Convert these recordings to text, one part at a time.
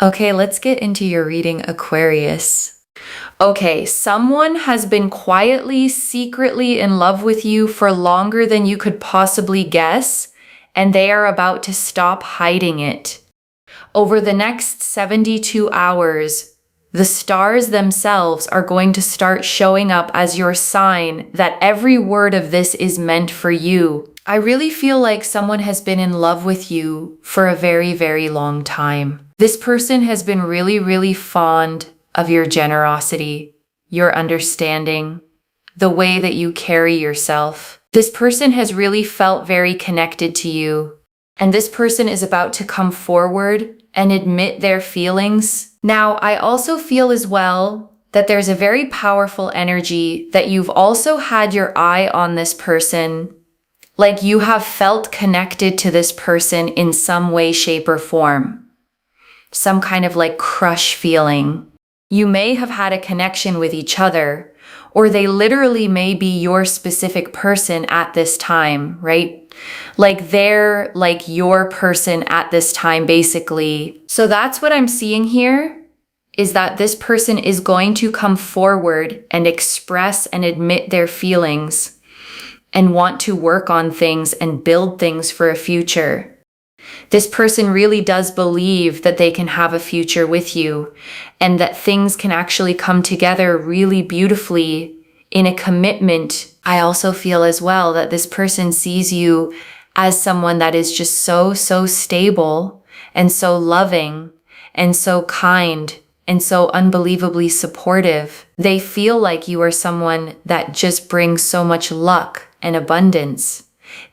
Okay, let's get into your reading, Aquarius. Okay, someone has been quietly, secretly in love with you for longer than you could possibly guess, and they are about to stop hiding it. Over the next 72 hours, the stars themselves are going to start showing up as your sign that every word of this is meant for you. I really feel like someone has been in love with you for a very, very long time. This person has been really, really fond of your generosity, your understanding, the way that you carry yourself. This person has really felt very connected to you, and this person is about to come forward and admit their feelings. Now, I also feel as well that there's a very powerful energy that you've also had your eye on this person, like you have felt connected to this person in some way, shape, or form. Some kind of like crush feeling. You may have had a connection with each other, or they literally may be your specific person at this time, right? Like they're like your person at this time, basically. So that's what I'm seeing here, is that this person is going to come forward and express and admit their feelings and want to work on things and build things for a future. This person really does believe that they can have a future with you and that things can actually come together really beautifully in a commitment. I also feel as well that this person sees you as someone that is just so stable and so loving and so kind and so unbelievably supportive. They feel like you are someone that just brings so much luck and abundance.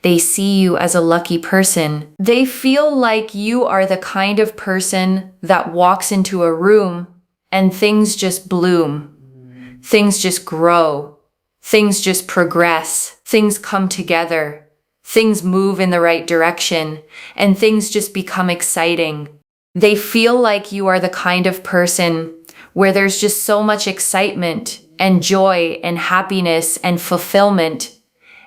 They see you as a lucky person. They feel like you are the kind of person that walks into a room and things just bloom. Things just grow. Things just progress. Things come together. Things move in the right direction, and things just become exciting. They feel like you are the kind of person where there's just so much excitement and joy and happiness and fulfillment.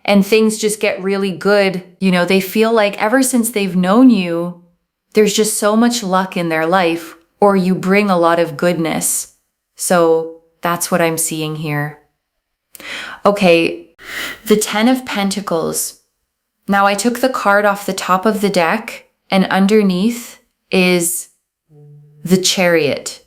And things just get really good. You know, they feel like ever since they've known you, there's just so much luck in their life, or you bring a lot of goodness. So that's what I'm seeing here. Okay, the 10 of Pentacles. Now I took the card off the top of the deck, and underneath is the Chariot.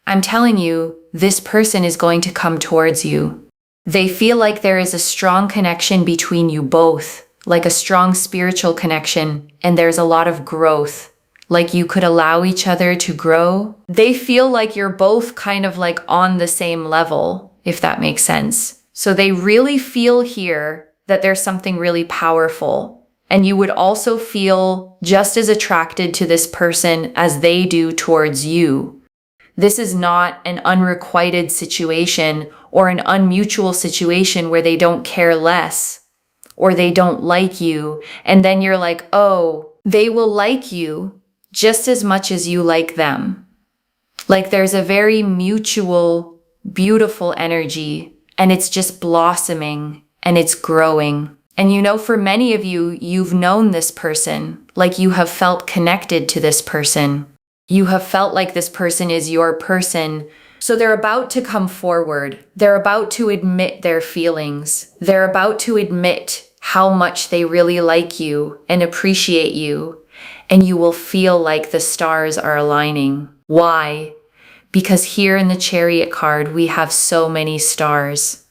I'm telling you, this person is going to come towards you. They feel like there is a strong connection between you both, like a strong spiritual connection, and there's a lot of growth, like you could allow each other to grow. They feel like you're both kind of like on the same level, if that makes sense. So they really feel here that there's something really powerful, and you would also feel just as attracted to this person as they do towards you. This is not an unrequited situation or an unmutual situation where they don't care less or they don't like you. And then you're like, oh, they will like you just as much as you like them. Like there's a very mutual, beautiful energy, and it's just blossoming and it's growing. And you know, for many of you, you've known this person, like you have felt connected to this person. You have felt like this person is your person. So they're about to come forward. They're about to admit their feelings. They're about to admit how much they really like you and appreciate you. And you will feel like the stars are aligning. Why? Because here in the Chariot card, we have so many stars.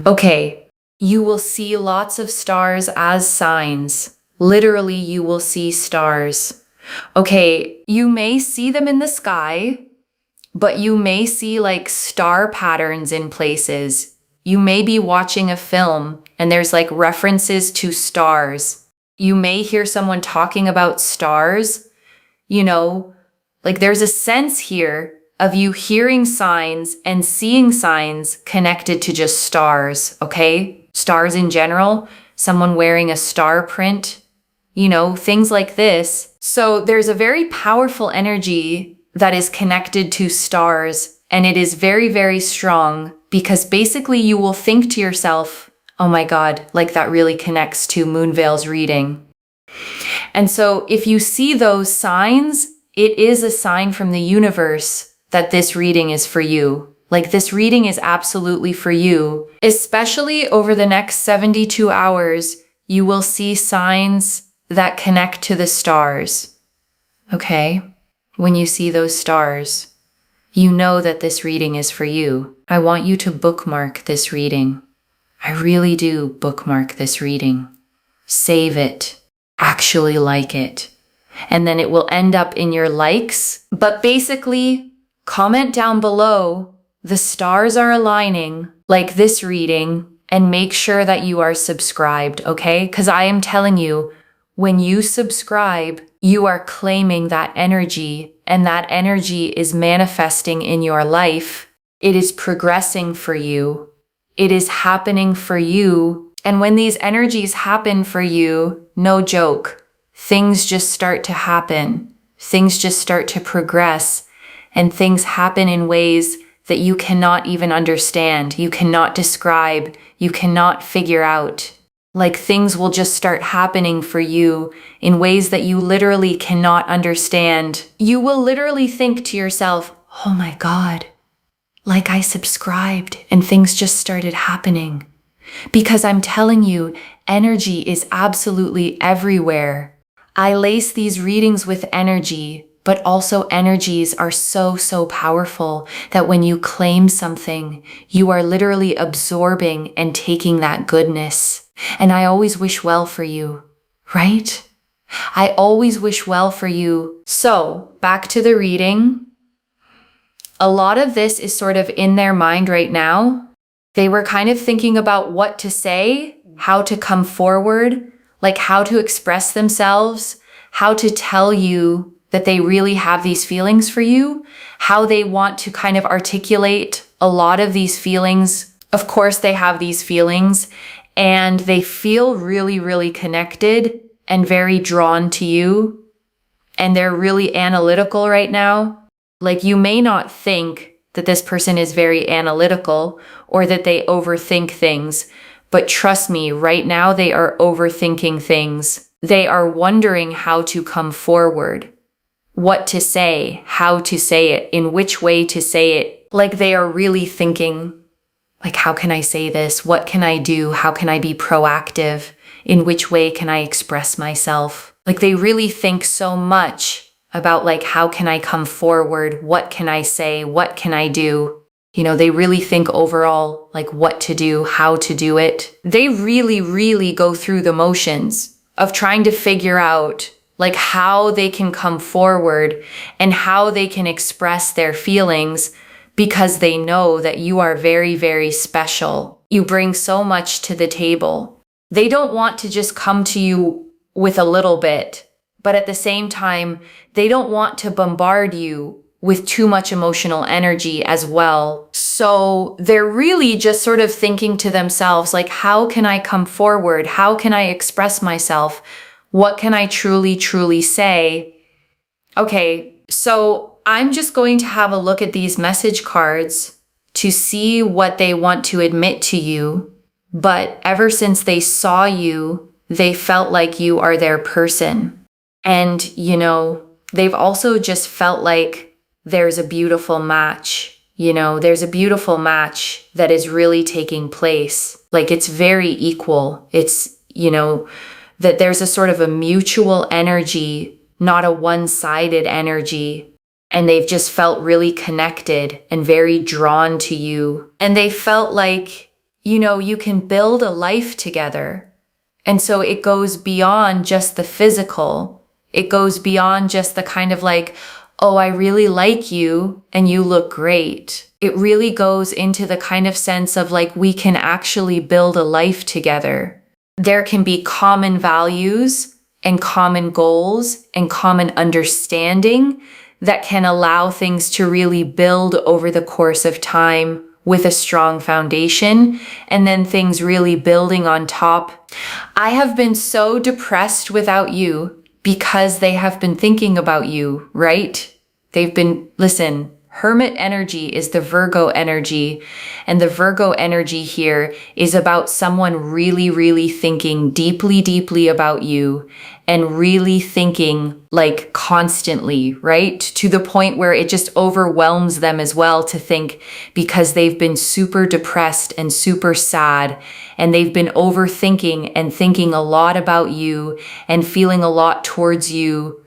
Okay, you will see lots of stars as signs. Literally, you will see stars. Okay, you may see them in the sky, but you may see like star patterns in places. You may be watching a film and there's like references to stars. You may hear someone talking about stars. You know, like there's a sense here of you hearing signs and seeing signs connected to just stars, okay? Stars in general, someone wearing a star print, you know, things like this. So there's a very powerful energy that is connected to stars, and it is very, very strong because basically you will think to yourself, oh my God, like that really connects to Moonveil's reading. And so if you see those signs, it is a sign from the universe that this reading is for you. Like, this reading is absolutely for you. Especially over the next 72 hours, you will see signs that connect to the stars. Okay? When you see those stars, you know that this reading is for you. I want you to bookmark this reading. I really do bookmark this reading. Save it. Actually like it. And then it will end up in your likes. But basically, comment down below, the stars are aligning, like this reading, and make sure that you are subscribed, okay? Because I am telling you, when you subscribe, you are claiming that energy, and that energy is manifesting in your life. It is progressing for you. It is happening for you. And when these energies happen for you, no joke, things just start to happen. Things just start to progress, and things happen in ways that you cannot even understand. You cannot describe. You cannot figure out. Like, things will just start happening for you in ways that you literally cannot understand. You will literally think to yourself, oh my God, like I subscribed and things just started happening. Because I'm telling you, energy is absolutely everywhere. I lace these readings with energy, but also energies are so powerful that when you claim something, you are literally absorbing and taking that goodness. And I always wish well for you, right? I always wish well for you. So, back to the reading. A lot of this is sort of in their mind right now. They were kind of thinking about what to say, how to come forward, like how to express themselves, how to tell you that they really have these feelings for you, how they want to kind of articulate a lot of these feelings. Of course, they have these feelings, and they feel really connected and very drawn to you. And they're really analytical right now. Like, you may not think that this person is very analytical or that they overthink things, but trust me, right now they are overthinking things. They are wondering how to come forward, what to say, how to say it, in which way to say it. Like, they are really thinking, like, how can I say this? What can I do? How can I be proactive? In which way can I express myself? Like, they really think so much about, like, how can I come forward? What can I say? What can I do? You know, they really think overall, like, what to do, how to do it. They really go through the motions of trying to figure out, like, how they can come forward and how they can express their feelings, because they know that you are very special. You bring so much to the table. They don't want to just come to you with a little bit, but at the same time, they don't want to bombard you with too much emotional energy as well. So they're really just sort of thinking to themselves, like, how can I come forward? How can I express myself? What can I truly say? Okay, so I'm just going to have a look at these message cards to see what they want to admit to you. But ever since they saw you, they felt like you are their person. And, you know, they've also just felt like there's a beautiful match. You know, there's a beautiful match that is really taking place. Like, it's very equal. It's, you know, that there's a sort of a mutual energy, not a one-sided energy. And they've just felt really connected and very drawn to you. And they felt like, you know, you can build a life together. And so it goes beyond just the physical. It goes beyond just the kind of like, oh, I really like you and you look great. It really goes into the kind of sense of like, we can actually build a life together. There can be common values and common goals and common understanding that can allow things to really build over the course of time with a strong foundation, and then things really building on top. I have been so depressed without you because they have been thinking about you, right? They've been, listen, Hermit energy is the Virgo energy, and the Virgo energy here is about someone really, really thinking deeply, deeply about you and really thinking like constantly, right? To the point where it just overwhelms them as well to think, because they've been super depressed and super sad, and they've been overthinking and thinking a lot about you and feeling a lot towards you.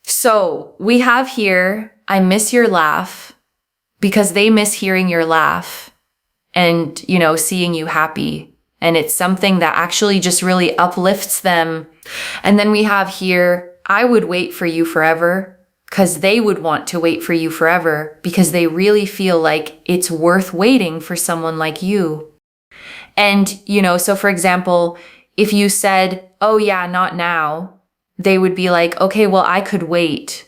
So we have here, I miss your laugh, because they miss hearing your laugh and, seeing you happy. And it's something that actually just really uplifts them. And then we have here, I would wait for you forever, because they would want to wait for you forever because they really feel like it's worth waiting for someone like you. And, so for example, if you said, oh yeah, not now, they would be like, okay, well, I could wait.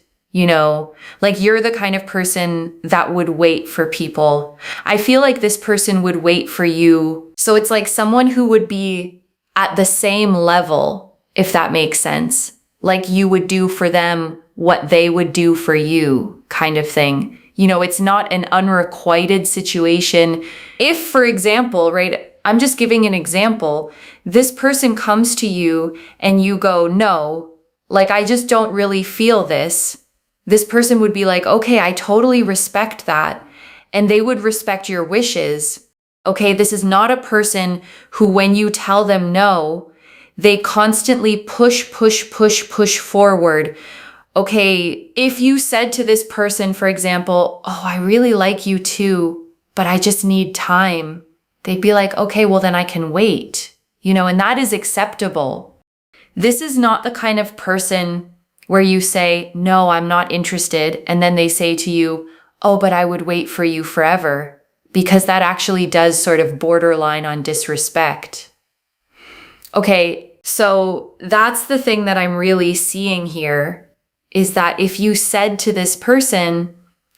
Like you're the kind of person that would wait for people. I feel like this person would wait for you. So it's like someone who would be at the same level, if that makes sense. Like you would do for them what they would do for you, kind of thing. It's not an unrequited situation. If, for example, right, I'm just giving an example, this person comes to you and you go, no, like, I just don't really feel this. This person would be like, okay, I totally respect that. And they would respect your wishes. Okay, this is not a person who, when you tell them no, they constantly push forward. Okay, if you said to this person, for example, oh, I really like you too, but I just need time. They'd be like, okay, well, then I can wait, and that is acceptable. This is not the kind of person where you say, no, I'm not interested. And then they say to you, oh, but I would wait for you forever, because that actually does sort of borderline on disrespect. Okay, so that's the thing that I'm really seeing here, is that if you said to this person,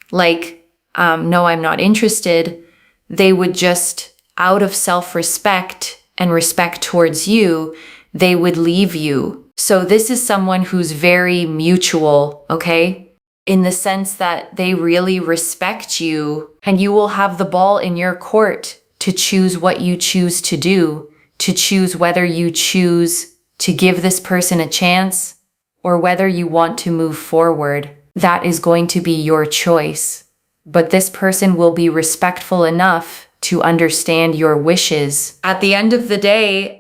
like, no, I'm not interested, they would just, out of self-respect and respect towards you, they would leave you. So this is someone who's very mutual, okay? In the sense that they really respect you, and you will have the ball in your court to choose what you choose to do, to choose whether you choose to give this person a chance or whether you want to move forward. That is going to be your choice. But this person will be respectful enough to understand your wishes. At the end of the day,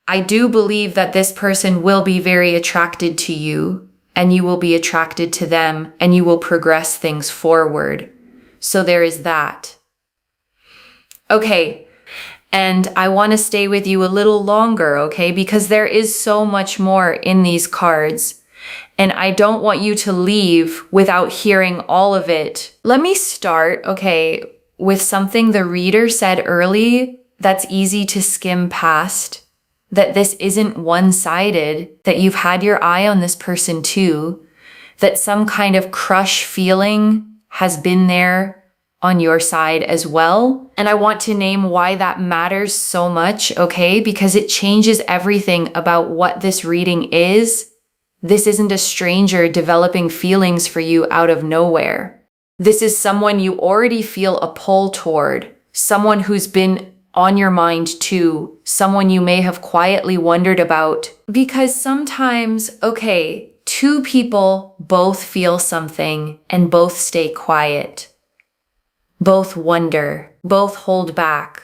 I do believe that this person will be very attracted to you, and you will be attracted to them, and you will progress things forward. So there is that. Okay, and I want to stay with you a little longer, okay? Because there is so much more in these cards, and I don't want you to leave without hearing all of it. Let me start, okay, with something the reader said early that's easy to skim past. That this isn't one-sided, that you've had your eye on this person too, that some kind of crush feeling has been there on your side as well. And I want to name why that matters so much, okay? Because it changes everything about what this reading is. This isn't a stranger developing feelings for you out of nowhere. This is someone you already feel a pull toward, someone who's been on your mind too, someone you may have quietly wondered about. Because sometimes, okay, two people both feel something and both stay quiet. Both wonder, both hold back,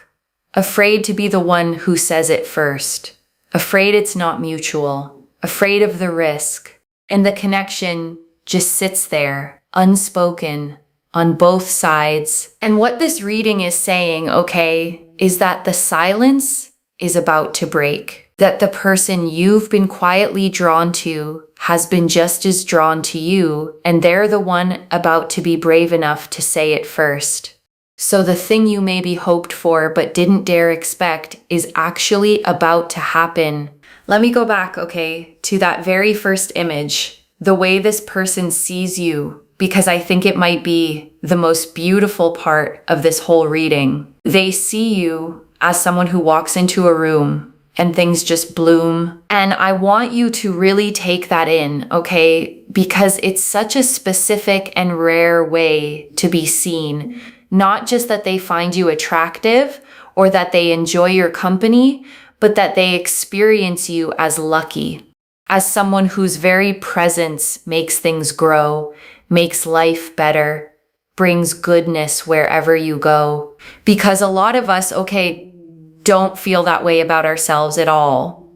afraid to be the one who says it first, afraid it's not mutual, afraid of the risk, and the connection just sits there, unspoken, on both sides. And what this reading is saying, okay, is that the silence is about to break. That the person you've been quietly drawn to has been just as drawn to you, and they're the one about to be brave enough to say it first. So the thing you maybe hoped for but didn't dare expect is actually about to happen. Let me go back, okay, to that very first image, the way this person sees you, because I think it might be the most beautiful part of this whole reading. They see you as someone who walks into a room and things just bloom. And I want you to really take that in, okay? Because it's such a specific and rare way to be seen. Not just that they find you attractive or that they enjoy your company, but that they experience you as lucky, as someone whose very presence makes things grow, makes life better, brings goodness wherever you go. Because a lot of us, okay, don't feel that way about ourselves at all.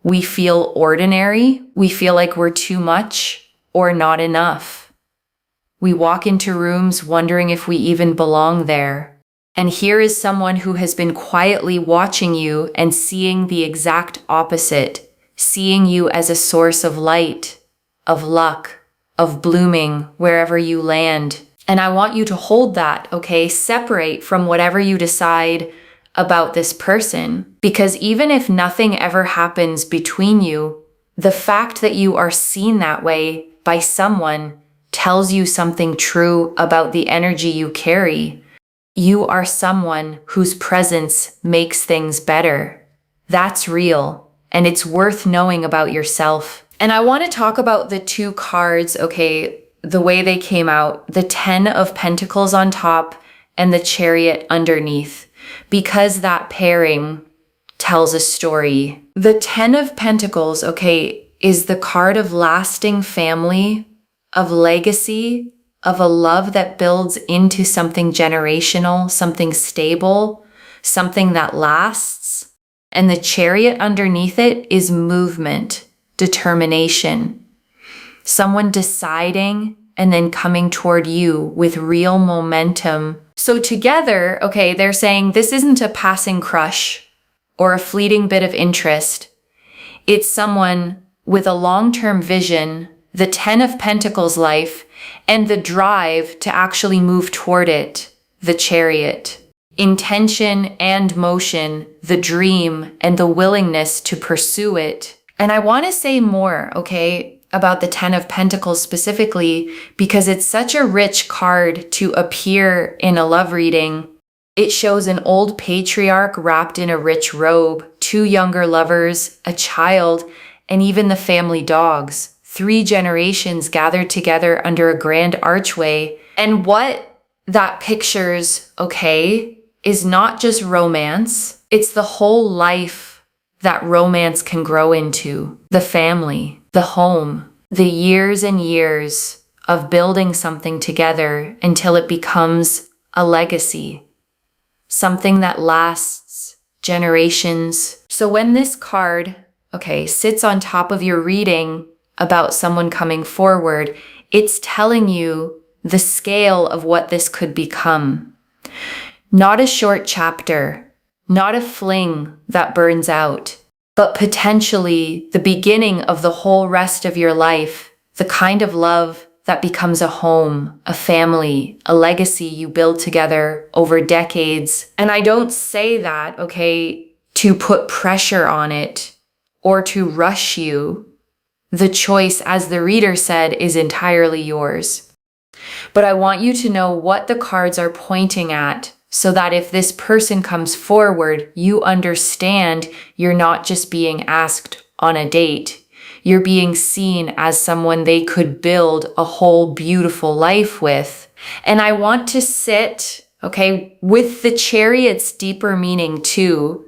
We feel ordinary. We feel like we're too much or not enough. We walk into rooms wondering if we even belong there. And here is someone who has been quietly watching you and seeing the exact opposite, seeing you as a source of light, of luck, of blooming wherever you land. And I want you to hold that, okay? Separate from whatever you decide about this person. Because even if nothing ever happens between you, the fact that you are seen that way by someone tells you something true about the energy you carry. You are someone whose presence makes things better. That's real, and it's worth knowing about yourself. And I want to talk about the two cards, okay, the way they came out, the 10 of Pentacles on top and the Chariot underneath, because that pairing tells a story. The 10 of Pentacles, okay, is the card of lasting family, of legacy, of a love that builds into something generational, something stable, something that lasts. And the Chariot underneath it is movement, determination, someone deciding and then coming toward you with real momentum. So together, okay, they're saying this isn't a passing crush or a fleeting bit of interest. It's someone with a long-term vision, the 10 of Pentacles life, and the drive to actually move toward it, the Chariot. Intention and motion, the dream and the willingness to pursue it. And I want to say more, okay, about the 10 of Pentacles specifically, because it's such a rich card to appear in a love reading. It shows an old patriarch wrapped in a rich robe, two younger lovers, a child, and even the family dogs. 3 generations gathered together under a grand archway. And what that pictures, okay, is not just romance. It's the whole life that romance can grow into. The family, the home, the years and years of building something together until it becomes a legacy, something that lasts generations. So when this card, okay, sits on top of your reading about someone coming forward, it's telling you the scale of what this could become. Not a short chapter, not a fling that burns out, but potentially the beginning of the whole rest of your life, the kind of love that becomes a home, a family, a legacy you build together over decades. And I don't say that, okay, to put pressure on it or to rush you. The choice, as the reader said, is entirely yours. But I want you to know what the cards are pointing at so that if this person comes forward, you understand you're not just being asked on a date. You're being seen as someone they could build a whole beautiful life with. And I want to sit, okay, with the Chariot's deeper meaning too,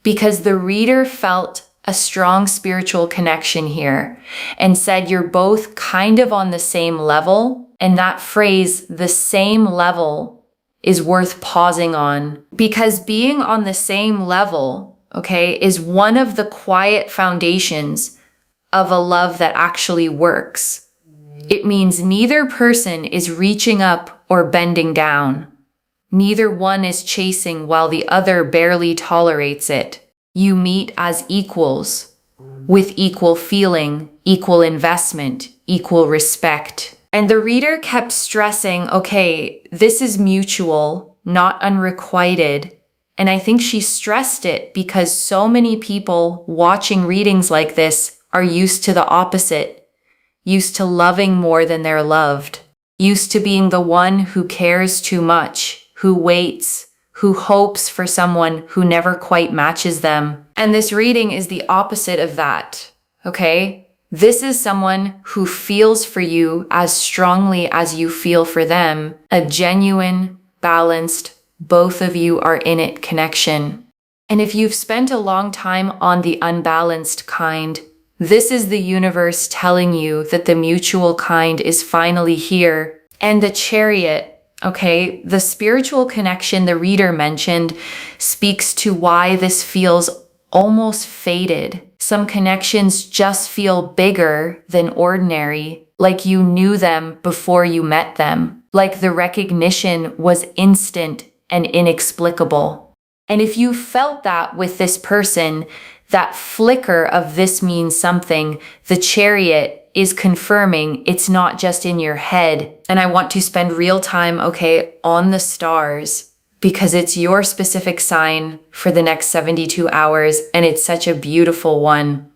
because the reader felt a strong spiritual connection here and said you're both kind of on the same level. And that phrase, the same level, is worth pausing on, because being on the same level, okay, is one of the quiet foundations of a love that actually works. It means neither person is reaching up or bending down. Neither one is chasing while the other barely tolerates it. You meet as equals, with equal feeling, equal investment, equal respect. And the reader kept stressing, okay, this is mutual, not unrequited. And I think she stressed it because so many people watching readings like this are used to the opposite, used to loving more than they're loved, used to being the one who cares too much, who waits, who hopes for someone who never quite matches them. And this reading is the opposite of that, okay? This is someone who feels for you as strongly as you feel for them, a genuine, balanced, both of you are in it connection. And if you've spent a long time on the unbalanced kind, this is the universe telling you that the mutual kind is finally here. And the Chariot, okay, the spiritual connection the reader mentioned speaks to why this feels almost fated. Some connections just feel bigger than ordinary, like you knew them before you met them, like the recognition was instant and inexplicable. And if you felt that with this person, that flicker of this means something, the Chariot is confirming it's not just in your head. And I want to spend real time, okay, on the stars, because it's your specific sign for the next 72 hours, and it's such a beautiful one.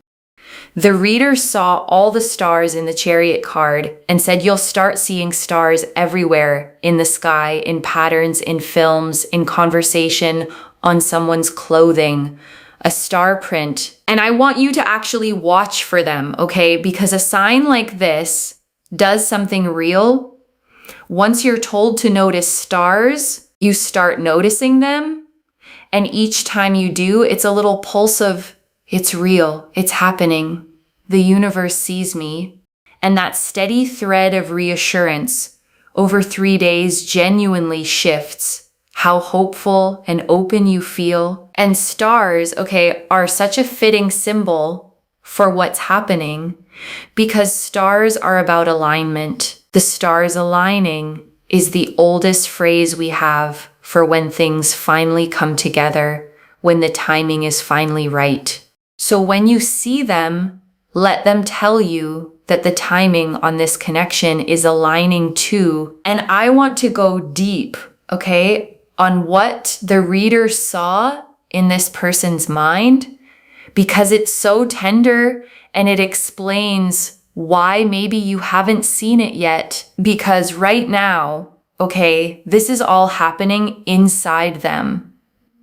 The reader saw all the stars in the Chariot card and said you'll start seeing stars everywhere in the sky, in patterns, in films, in conversation, on someone's clothing, a star print. And I want you to actually watch for them, okay? Because a sign like this does something real. Once you're told to notice stars, you start noticing them. And each time you do, it's a little pulse of, it's real, it's happening. The universe sees me. And that steady thread of reassurance over 3 days genuinely shifts how hopeful and open you feel. And stars, okay, are such a fitting symbol for what's happening because stars are about alignment. The stars aligning is the oldest phrase we have for when things finally come together, when the timing is finally right. So when you see them, let them tell you that the timing on this connection is aligning too. And I want to go deep, okay, on what the reader saw in this person's mind, because it's so tender and it explains why maybe you haven't seen it yet. Because right now, okay, this is all happening inside them.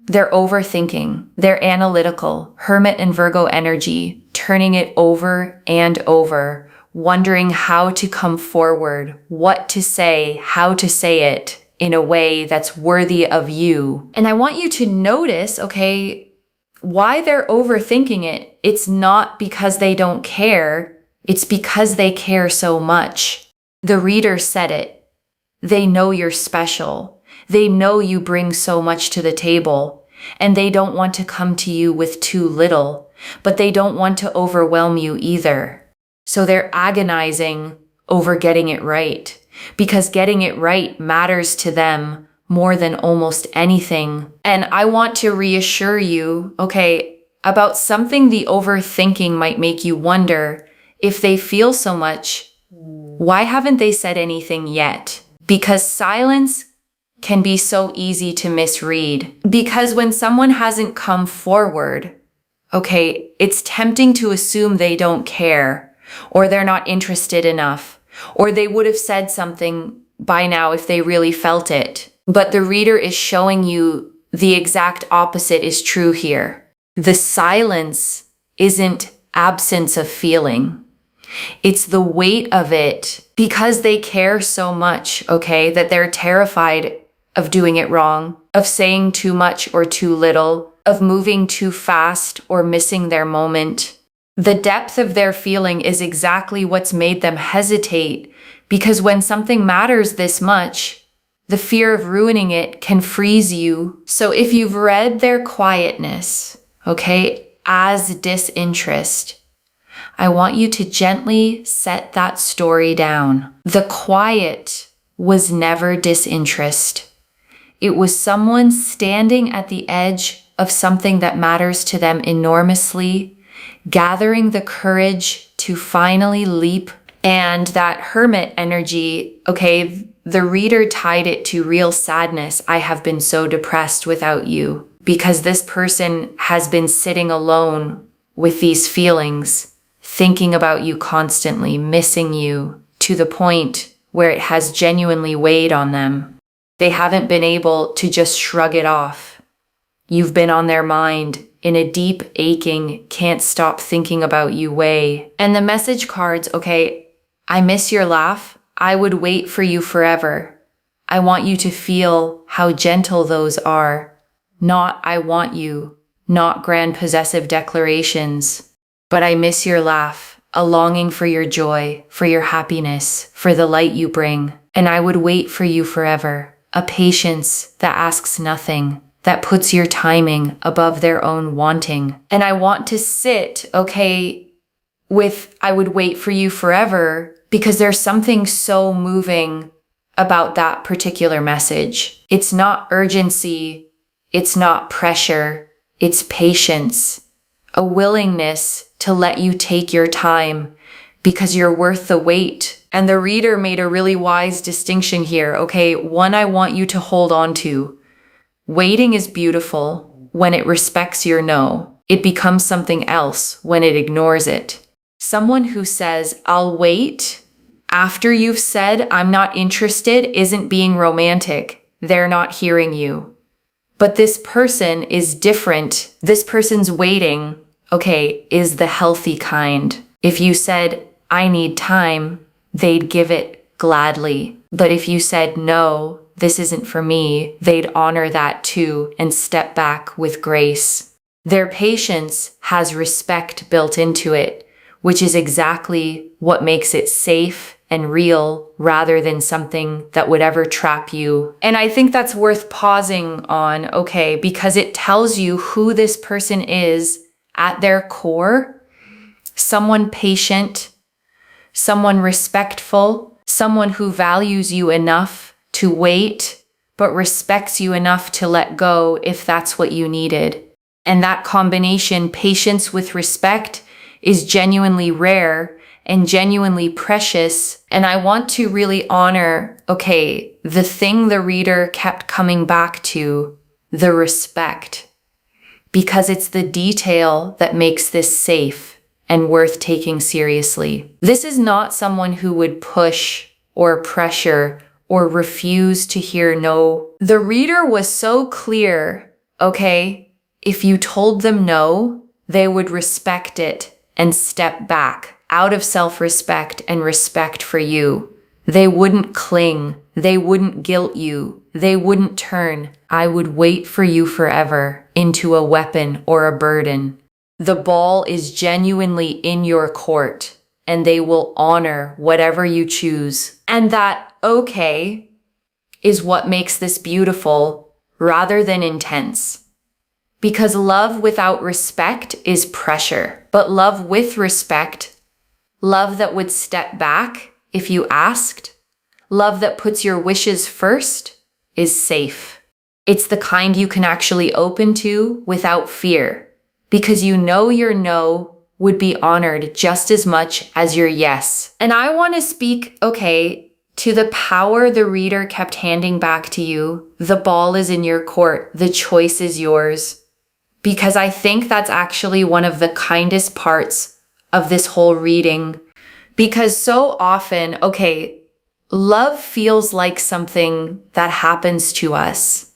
They're overthinking, they're analytical, Hermit and Virgo energy, turning it over and over, wondering how to come forward, what to say, how to say it in a way that's worthy of you. And I want you to notice, okay, why they're overthinking it. It's not because they don't care. It's because they care so much. The reader said it. They know you're special. They know you bring so much to the table, and they don't want to come to you with too little, but they don't want to overwhelm you either. So they're agonizing over getting it right, because getting it right matters to them more than almost anything. And I want to reassure you, okay, about something the overthinking might make you wonder if they feel so much, why haven't they said anything yet? Because silence can be so easy to misread. Because when someone hasn't come forward, okay, it's tempting to assume they don't care, or they're not interested enough, or they would have said something by now if they really felt it. But the reader is showing you the exact opposite is true here. The silence isn't absence of feeling. It's the weight of it, because they care so much, okay, that they're terrified of doing it wrong, of saying too much or too little, of moving too fast or missing their moment. The depth of their feeling is exactly what's made them hesitate, because when something matters this much, the fear of ruining it can freeze you. So if you've read their quietness, okay, as disinterest, I want you to gently set that story down. The quiet was never disinterest. It was someone standing at the edge of something that matters to them enormously, gathering the courage to finally leap. And that Hermit energy, okay, the reader tied it to real sadness. I have been so depressed without you, because this person has been sitting alone with these feelings, thinking about you constantly, missing you, to the point where it has genuinely weighed on them. They haven't been able to just shrug it off. You've been on their mind in a deep, aching, can't stop thinking about you way. And the message cards, okay, I miss your laugh. I would wait for you forever. I want you to feel how gentle those are. Not I want you, not grand possessive declarations, but I miss your laugh, a longing for your joy, for your happiness, for the light you bring. And I would wait for you forever. A patience that asks nothing, that puts your timing above their own wanting. And I want to sit, okay, with I would wait for you forever, because there's something so moving about that particular message. It's not urgency, it's not pressure, it's patience, a willingness to let you take your time because you're worth the wait. And the reader made a really wise distinction here. Okay, one I want you to hold on to. Waiting is beautiful when it respects your no. It becomes something else when it ignores it. Someone who says, I'll wait, after you've said, I'm not interested, isn't being romantic. They're not hearing you. But this person is different. This person's waiting, okay, is the healthy kind. If you said, I need time, they'd give it gladly. But if you said, no, this isn't for me, they'd honor that too and step back with grace. Their patience has respect built into it, which is exactly what makes it safe and real rather than something that would ever trap you. And I think that's worth pausing on, okay, because it tells you who this person is at their core. Someone patient, someone respectful, someone who values you enough to wait, but respects you enough to let go if that's what you needed. And that combination, patience with respect, is genuinely rare and genuinely precious. And I want to really honor, okay, the thing the reader kept coming back to, the respect, because it's the detail that makes this safe and worth taking seriously. This is not someone who would push or pressure or refuse to hear no. The reader was so clear, okay, if you told them no, they would respect it and step back out of self-respect and respect for you. They wouldn't cling. They wouldn't guilt you. They wouldn't turn I would wait for you forever into a weapon or a burden. The ball is genuinely in your court, and they will honor whatever you choose. And that okay is what makes this beautiful rather than intense. Because love without respect is pressure, but love with respect, love that would step back if you asked, love that puts your wishes first, is safe. It's the kind you can actually open to without fear, because you know your no would be honored just as much as your yes. And I want to speak, okay, to the power the reader kept handing back to you. The ball is in your court. The choice is yours. Because I think that's actually one of the kindest parts of this whole reading. Because so often, okay, love feels like something that happens to us.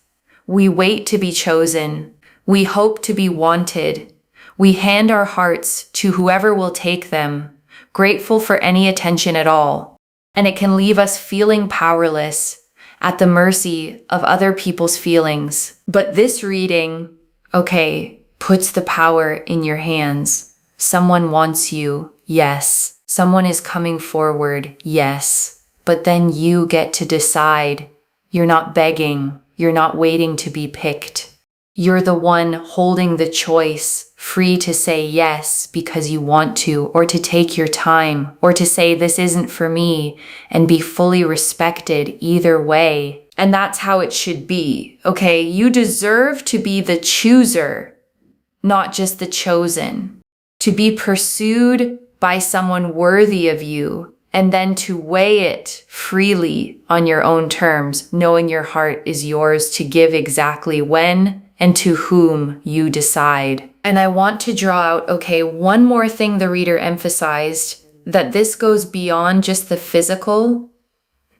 We wait to be chosen. We hope to be wanted. We hand our hearts to whoever will take them, grateful for any attention at all. And it can leave us feeling powerless, at the mercy of other people's feelings. But this reading, okay, puts the power in your hands. Someone wants you, yes. Someone is coming forward, yes. But then you get to decide. You're not begging. You're not waiting to be picked. You're the one holding the choice, free to say yes because you want to, or to take your time, or to say this isn't for me, and be fully respected either way. And that's how it should be, okay? You deserve to be the chooser, not just the chosen. To be pursued by someone worthy of you, and then to weigh it freely on your own terms, knowing your heart is yours to give exactly when and to whom you decide. And I want to draw out, okay, one more thing the reader emphasized, that this goes beyond just the physical,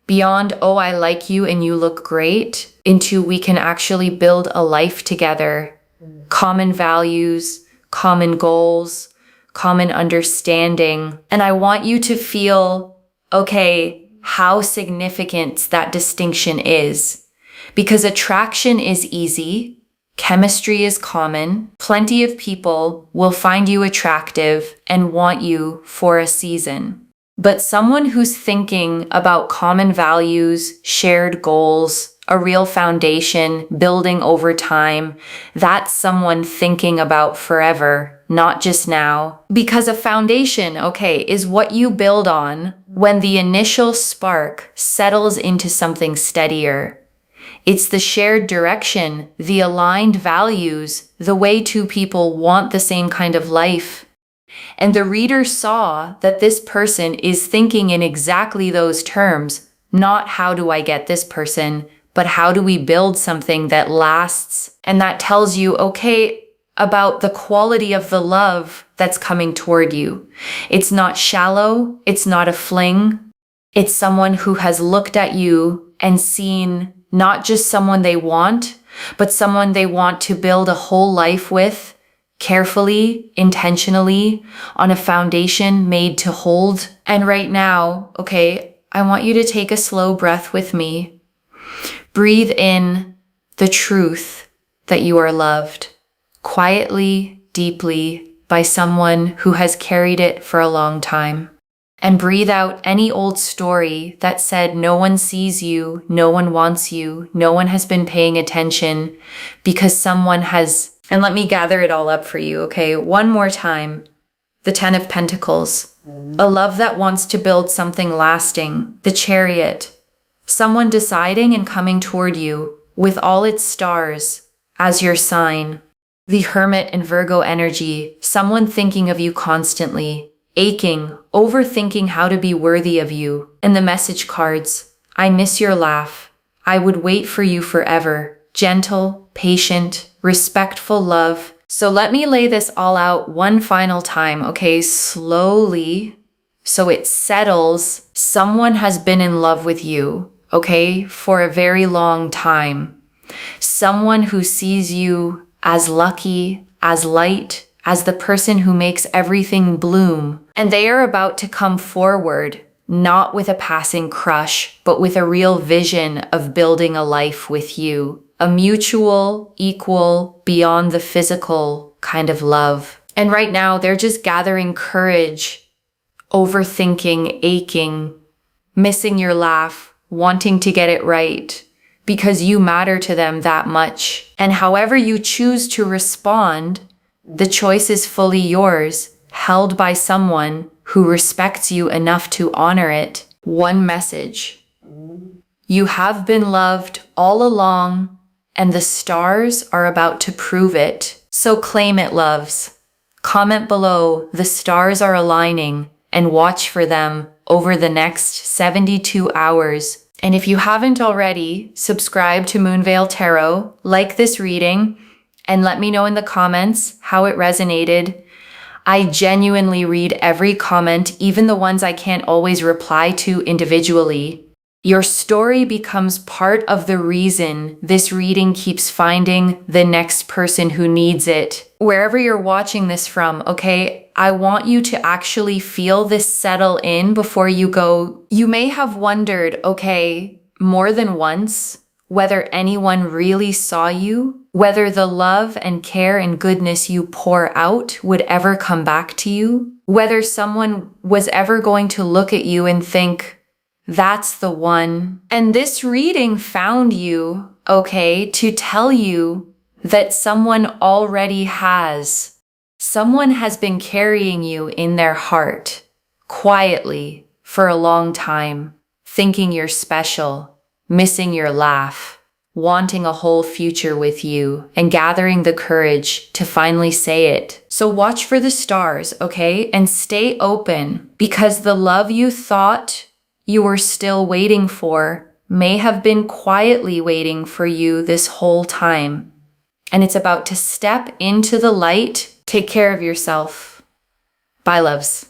Beyond, oh, I like you and you look great, into we can actually build a life together. Common values, common goals, common understanding. And I want you to feel, okay, how significant that distinction is. Because attraction is easy. Chemistry is common. Plenty of people will find you attractive and want you for a season. But someone who's thinking about common values, shared goals, a real foundation, building over time, that's someone thinking about forever, not just now. Because a foundation, okay, is what you build on when the initial spark settles into something steadier. It's the shared direction, the aligned values, the way two people want the same kind of life. And the reader saw that this person is thinking in exactly those terms, not how do I get this person, but how do we build something that lasts? And that tells you, okay, about the quality of the love that's coming toward you. It's not shallow, it's not a fling. It's someone who has looked at you and seen not just someone they want, but someone they want to build a whole life with, carefully, intentionally, on a foundation made to hold. And right now, okay, I want you to take a slow breath with me. Breathe in the truth that you are loved, quietly, deeply, by someone who has carried it for a long time. And breathe out any old story that said no one sees you, no one wants you, no one has been paying attention because someone has. And let me gather it all up for you, okay? One more time. The 10 of Pentacles. A love that wants to build something lasting. The Chariot. Someone deciding and coming toward you with all its stars as your sign. The Hermit and Virgo energy. Someone thinking of you constantly. Aching, overthinking how to be worthy of you. And the message cards. I miss your laugh. I would wait for you forever. Gentle, patient, respectful love. So let me lay this all out one final time, okay? Slowly, so it settles. Someone has been in love with you, okay? For a very long time. Someone who sees you as lucky, as light, as the person who makes everything bloom. And they are about to come forward, not with a passing crush, but with a real vision of building a life with you. A mutual, equal, beyond the physical kind of love. And right now, they're just gathering courage, overthinking, aching, missing your laugh, wanting to get it right, because you matter to them that much. And however you choose to respond, the choice is fully yours, held by someone who respects you enough to honor it. One message. You have been loved all along, and the stars are about to prove it. So claim it, loves. Comment below, the stars are aligning, and watch for them over the next 72 hours. And if you haven't already, subscribe to Moonveil Tarot, like this reading, and let me know in the comments how it resonated. I genuinely read every comment, even the ones I can't always reply to individually. Your story becomes part of the reason this reading keeps finding the next person who needs it. Wherever you're watching this from, okay, I want you to actually feel this settle in before you go. You may have wondered, okay, more than once, whether anyone really saw you, whether the love and care and goodness you pour out would ever come back to you, whether someone was ever going to look at you and think, that's the one. And this reading found you, okay, to tell you that someone already has. Someone has been carrying you in their heart, quietly, for a long time, thinking you're special, missing your laugh, wanting a whole future with you, and gathering the courage to finally say it. So watch for the stars, okay? And stay open, because the love you thought you were still waiting for may have been quietly waiting for you this whole time. And it's about to step into the light. Take care of yourself. Bye, loves.